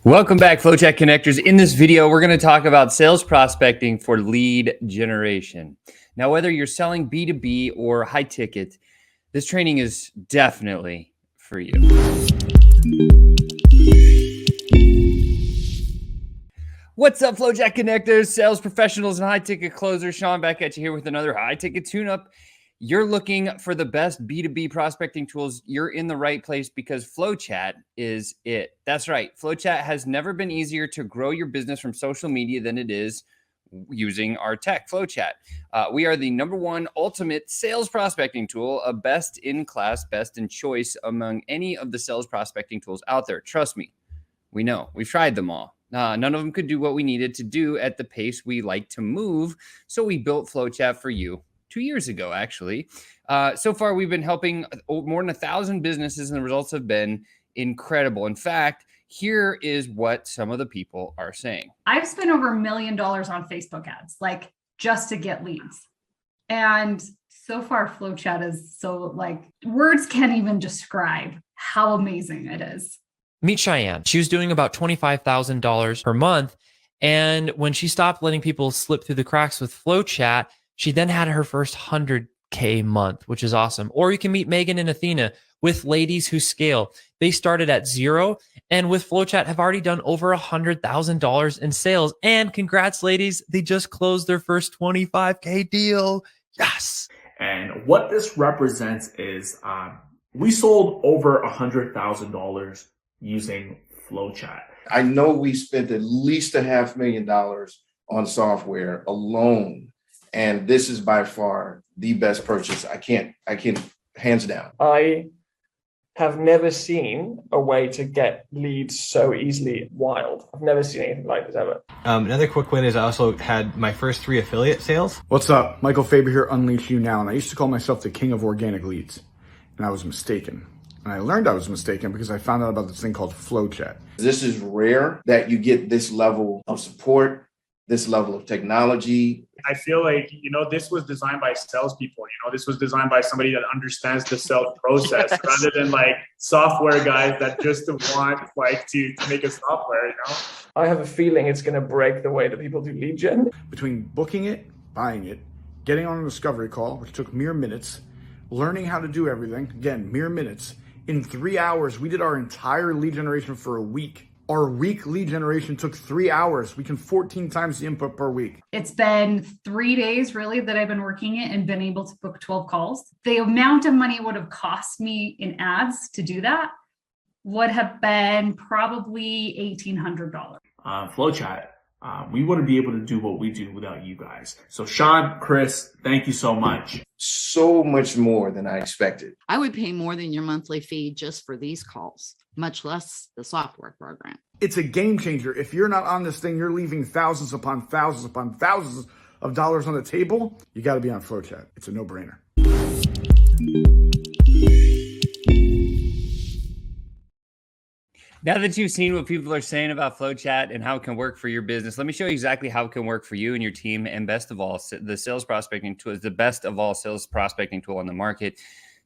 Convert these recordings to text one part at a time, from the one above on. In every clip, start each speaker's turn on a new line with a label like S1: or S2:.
S1: Welcome back, FlowChat connectors. In this video, we're going to talk about sales prospecting for lead generation. Now, whether you're selling B2B or high ticket, this training is definitely for you. What's up, FlowChat connectors, sales professionals, and high ticket closers? Sean back at you here with another high ticket tune-up. You're looking for the best B2B prospecting tools. You're in the right place because FlowChat is it. That's right. FlowChat has never been easier to grow your business from social media than it is using our tech, FlowChat. We are the #1 ultimate sales prospecting tool, a best in class, best in choice among any of the sales prospecting tools out there. Trust me, we know. We've tried them all. None of them could do what we needed to do at the pace we like to move. So we built FlowChat for you 2 years ago, actually. So far, we've been helping more than 1,000 businesses, and the results have been incredible. In fact, here is what some of the people are saying.
S2: I've spent over $1 million on Facebook ads, like just to get leads. And so far, FlowChat is so words can't even describe how amazing it is.
S3: Meet Cheyenne. She was doing about $25,000 per month. And when she stopped letting people slip through the cracks with FlowChat, she then had her first 100K month, which is awesome. Or you can meet Megan and Athena with Ladies Who Scale. They started at zero and with FlowChat have already done over $100,000 in sales. And congrats, ladies. They just closed their first 25K deal. Yes.
S4: And what this represents is we sold over $100,000 using FlowChat.
S5: I know we spent at least $500,000 on software alone. And this is by far the best purchase. I can't, hands down.
S6: I have never seen a way to get leads so easily. Wild. I've never seen anything like this ever.
S7: Another quick win is I also had my first 3 affiliate sales.
S8: What's up? Michael Faber here, Unleash You Now. And I used to call myself the king of organic leads. And I was mistaken. And I learned I was mistaken because I found out about this thing called FlowChat.
S5: This is rare that you get this level of support, this level of technology.
S9: I feel like, this was designed by salespeople. This was designed by somebody that understands the sales process rather than software guys that just want to make a software,
S6: I have a feeling it's going to break the way that people do lead gen.
S8: Between booking it, buying it, getting on a discovery call, which took mere minutes, learning how to do everything, again, mere minutes. In 3 hours, we did our entire lead generation for a week. Our week lead generation took 3 hours. We can 14 times the input per week.
S2: It's been 3 days really that I've been working it and been able to book 12 calls. The amount of money it would have cost me in ads to do that would have been probably $1,800.
S4: FlowChat, we wouldn't be able to do what we do without you guys. So Sean, Chris, thank you so much.
S5: So much more than I expected.
S10: I would pay more than your monthly fee just for these calls, much less the software program.
S8: It's a game changer. If you're not on this thing, you're leaving thousands upon thousands upon thousands of dollars on the table. You got to be on FlowChat. It's a no-brainer.
S1: Now that you've seen what people are saying about FlowChat and how it can work for your business, let me show you exactly how it can work for you and your team. And best of all, the sales prospecting tool is the best of all sales prospecting tool on the market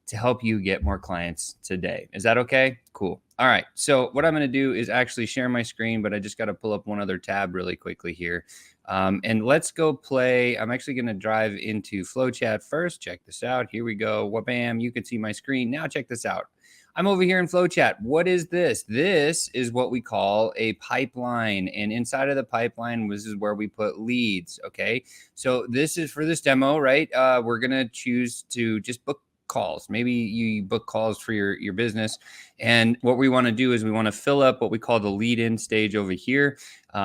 S1: to help you get more clients today. Is that okay? Cool. All right. So what I'm going to do is actually share my screen, but I just got to pull up one other tab really quickly here. And let's go play. I'm actually going to drive into FlowChat first. Check this out. Here we go. Wha-bam. You can see my screen. Now check this out. I'm over here in FlowChat. What is this? This is what we call a pipeline. And inside of the pipeline, this is where we put leads. Okay. So this is for this demo, right? We're going to choose to just book calls. Maybe you book calls for your business. And what we want to do is we want to fill up what we call the lead in stage over here.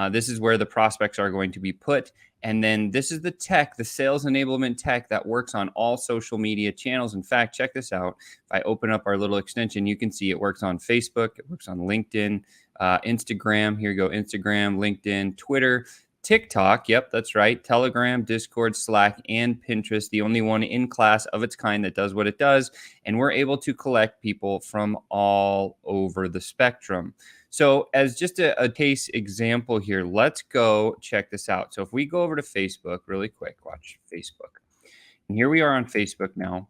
S1: This is where the prospects are going to be put. And then this is the tech, the sales enablement tech that works on all social media channels. In fact, check this out. If I open up our little extension, you can see it works on Facebook, it works on LinkedIn, Instagram. Here you go, Instagram, LinkedIn, Twitter, TikTok. Yep, that's right. Telegram, Discord, Slack, and Pinterest. The only one in class of its kind that does what it does. And we're able to collect people from all over the spectrum. So as just a case example here, let's go check this out. So if we go over to Facebook really quick, watch Facebook. And here we are on Facebook now.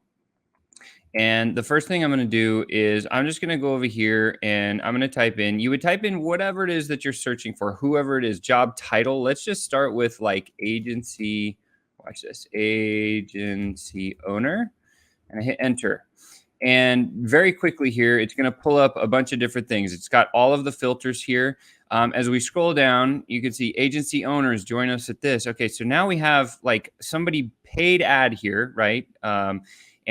S1: And the first thing I'm going to do is I'm just going to go over here and I'm going to type in, you would type in whatever it is that you're searching for, whoever it is, job title. Let's just start with like agency, watch this, agency owner, and I hit enter. And very quickly here, it's going to pull up a bunch of different things. It's got all of the filters here. As we scroll down, you can see agency owners join us at this. Okay, so now we have like somebody paid ad here, right? And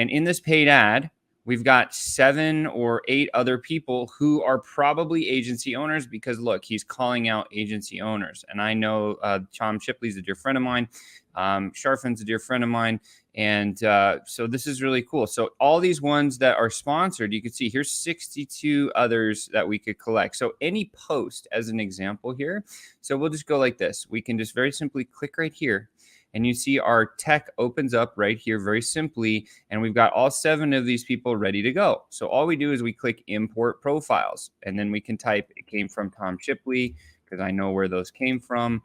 S1: in this paid ad, we've got 7 or 8 other people who are probably agency owners because look, he's calling out agency owners. And I know Tom Shipley's a dear friend of mine. Sharfin's a dear friend of mine. And so this is really cool. So all these ones that are sponsored, you can see here's 62 others that we could collect. So any post as an example here. So we'll just go like this. We can just very simply click right here. And you see our tech opens up right here very simply. And we've got all 7 of these people ready to go. So all we do is we click import profiles. And then we can type it came from Tom Shipley because I know where those came from.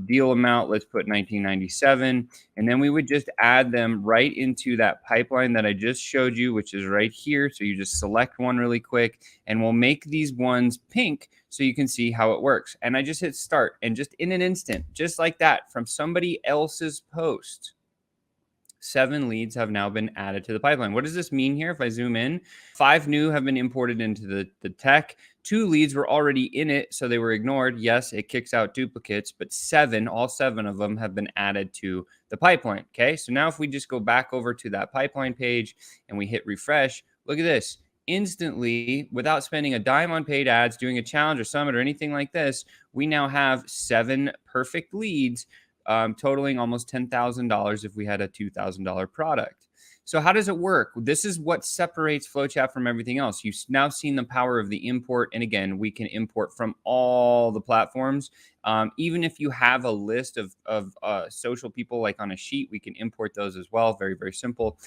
S1: Deal amount, let's put 1997. And then we would just add them right into that pipeline that I just showed you, which is right here. So you just select one really quick and we'll make these ones pink so you can see how it works. And I just hit start and just in an instant, just like that, from somebody else's post, 7 leads have now been added to the pipeline. What does this mean here? If I zoom in, 5 new have been imported into the tech. 2 leads were already in it, so they were ignored. Yes, it kicks out duplicates, but 7, all 7 of them have been added to the pipeline. Okay, so now if we just go back over to that pipeline page and we hit refresh, look at this. Instantly, without spending a dime on paid ads, doing a challenge or summit or anything like this, we now have 7 perfect leads, totaling almost $10,000 if we had a $2,000 product. So how does it work? This is what separates FlowChat from everything else. You've now seen the power of the import. And again, we can import from all the platforms. Even if you have a list of social people like on a sheet, we can import those as well. Very, very simple.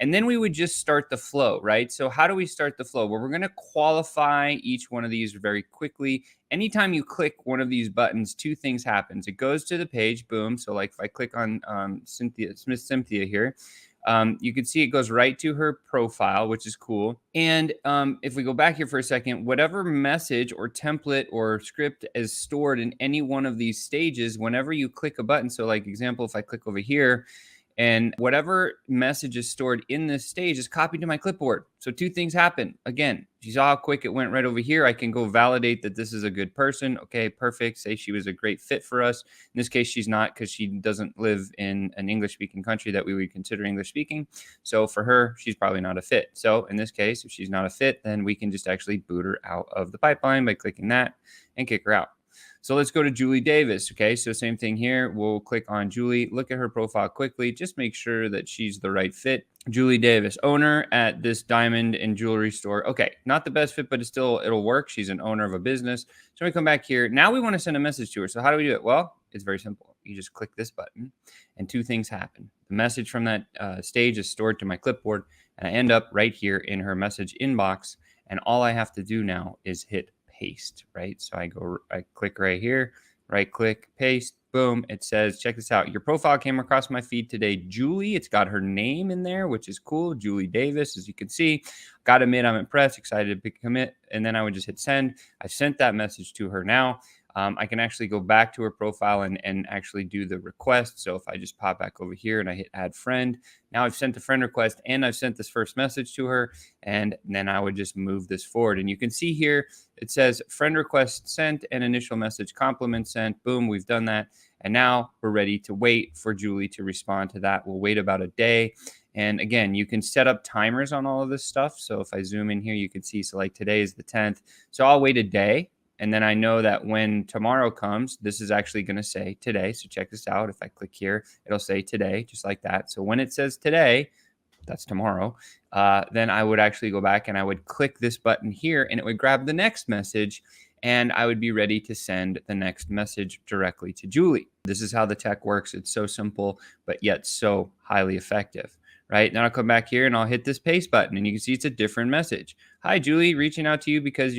S1: And then we would just start the flow, right? So how do we start the flow? Well, we're going to qualify each one of these very quickly. Anytime you click one of these buttons, 2 things happens. It goes to the page, boom. So like if I click on Cynthia here, you can see it goes right to her profile, which is cool. And if we go back here for a second, whatever message or template or script is stored in any one of these stages, whenever you click a button, so like example, if I click over here, and whatever message is stored in this stage is copied to my clipboard. So 2 things happen. Again, you saw how quick it went right over here. I can go validate that this is a good person. Okay, perfect. Say she was a great fit for us. In this case, she's not because she doesn't live in an English-speaking country that we would consider English-speaking. So for her, she's probably not a fit. So in this case, if she's not a fit, then we can just actually boot her out of the pipeline by clicking that and kick her out. So let's go to Julie Davis. Okay, so same thing here. We'll click on Julie, look at her profile quickly, just make sure that she's the right fit. Julie Davis, owner at this diamond and jewelry store. Okay, not the best fit, but it'll work. She's an owner of a business. So we come back here. Now we want to send a message to her. So how do we do it? Well, it's very simple. You just click this button and 2 things happen. The message from that stage is stored to my clipboard and I end up right here in her message inbox. And all I have to do now is hit paste, right? So I click right here, right click, paste, boom. It says, check this out. Your profile came across my feed today, Julie. It's got her name in there, which is cool. Julie Davis, as you can see. Got to admit, I'm impressed, excited to commit. And then I would just hit send. I sent that message to her now. I can actually go back to her profile and actually do the request. So if I just pop back over here and I hit add friend, now I've sent the friend request and I've sent this first message to her. And then I would just move this forward. And you can see here, it says friend request sent and initial message compliment sent. Boom, we've done that. And now we're ready to wait for Julie to respond to that. We'll wait about a day. And again, you can set up timers on all of this stuff. So if I zoom in here, you can see, so like today is the 10th. So I'll wait a day. And then I know that when tomorrow comes, this is actually going to say today. So check this out. If I click here, it'll say today, just like that. So when it says today, that's tomorrow, then I would actually go back and I would click this button here and it would grab the next message and I would be ready to send the next message directly to Julie. This is how the tech works. It's so simple, but yet so highly effective, right? Then I'll come back here and I'll hit this paste button, and you can see it's a different message. Hi, Julie, reaching out to you because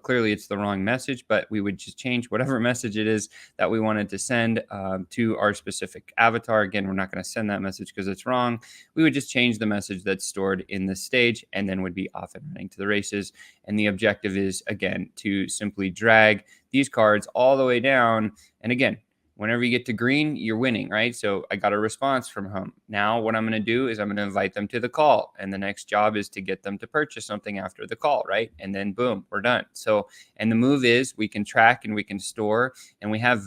S1: clearly it's the wrong message, but we would just change whatever message it is that we wanted to send to our specific avatar. Again, we're not going to send that message because it's wrong. We would just change the message that's stored in this stage and then would be off and running to the races. And the objective is, again, to simply drag these cards all the way down. And again, whenever you get to green, you're winning, right? So I got a response from him. Now what I'm going to do is I'm going to invite them to the call. And the next job is to get them to purchase something after the call, right? And then boom, we're done. So, and the move is we can track and we can store, and we have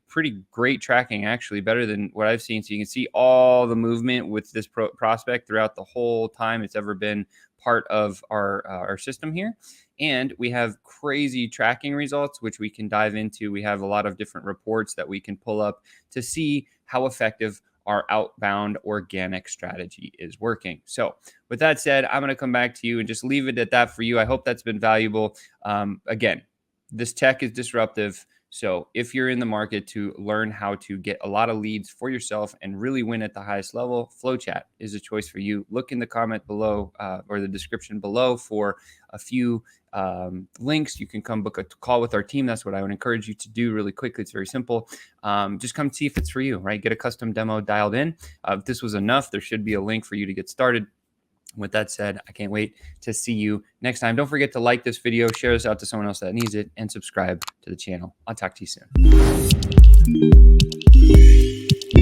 S1: pretty great tracking, actually better than what I've seen. So you can see all the movement with this prospect throughout the whole time it's ever been part of our system here. And we have crazy tracking results, which we can dive into. We have a lot of different reports that we can pull up to see how effective our outbound organic strategy is working. So with that said, I'm going to come back to you and just leave it at that for you. I hope that's been valuable. Again, this tech is disruptive. So if you're in the market to learn how to get a lot of leads for yourself and really win at the highest level, FlowChat is a choice for you. Look in the comment below or the description below for a few links. You can come book a call with our team. That's what I would encourage you to do really quickly. It's very simple. Just come see if it's for you, right? Get a custom demo dialed in. If this was enough, there should be a link for you to get started. With that said, I can't wait to see you next time. Don't forget to like this video, share this out to someone else that needs it, and subscribe to the channel. I'll talk to you soon.